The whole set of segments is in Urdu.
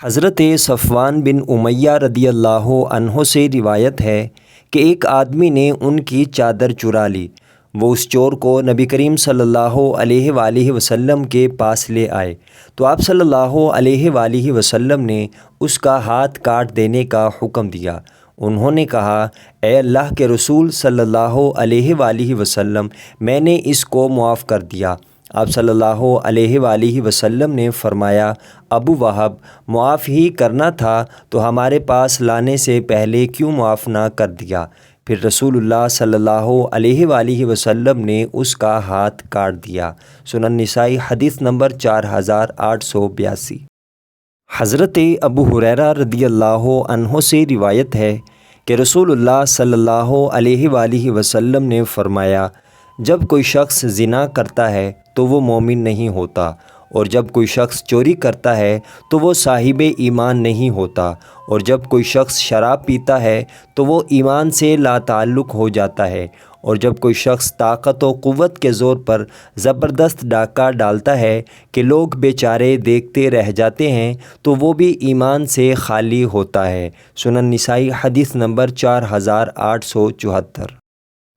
حضرت صفوان بن امیہ رضی اللہ عنہ سے روایت ہے کہ ایک آدمی نے ان کی چادر چرا لی۔ وہ اس چور کو نبی کریم صلی اللہ علیہ وآلہ وسلم کے پاس لے آئے تو آپ صلی اللہ علیہ وآلہ وسلم نے اس کا ہاتھ کاٹ دینے کا حکم دیا۔ انہوں نے کہا، اے اللہ کے رسول صلی اللہ علیہ وآلہ وسلم، میں نے اس کو معاف کر دیا۔ آپ صلی اللہ علیہ وآلہ وسلم نے فرمایا، ابو وہب، معاف ہی کرنا تھا تو ہمارے پاس لانے سے پہلے کیوں معاف نہ کر دیا؟ پھر رسول اللہ صلی اللہ علیہ وآلہ وسلم نے اس کا ہاتھ کاٹ دیا۔ سنن نسائی حدیث نمبر 4882۔ حضرت ابو ہریرہ رضی اللہ عنہ سے روایت ہے کہ رسول اللہ صلی اللہ علیہ وآلہ وسلم نے فرمایا، جب کوئی شخص زنا کرتا ہے تو وہ مومن نہیں ہوتا، اور جب کوئی شخص چوری کرتا ہے تو وہ صاحب ایمان نہیں ہوتا، اور جب کوئی شخص شراب پیتا ہے تو وہ ایمان سے لا تعلق ہو جاتا ہے، اور جب کوئی شخص طاقت و قوت کے زور پر زبردست ڈاکہ ڈالتا ہے کہ لوگ بیچارے دیکھتے رہ جاتے ہیں تو وہ بھی ایمان سے خالی ہوتا ہے۔ سنن نسائی حدیث نمبر 4874۔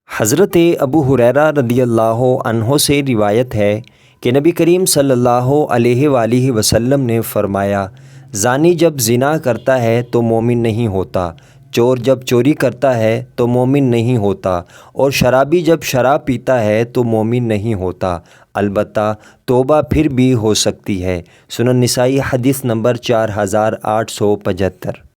حضرت ابو ہریرہ رضی اللہ عنہ سے روایت ہے کہ نبی کریم صلی اللہ علیہ وآلہ وسلم نے فرمایا، زانی جب زنا کرتا ہے تو مومن نہیں ہوتا، چور جب چوری کرتا ہے تو مومن نہیں ہوتا، اور شرابی جب شراب پیتا ہے تو مومن نہیں ہوتا، البتہ توبہ پھر بھی ہو سکتی ہے۔ سنن نسائی حدیث نمبر 4875۔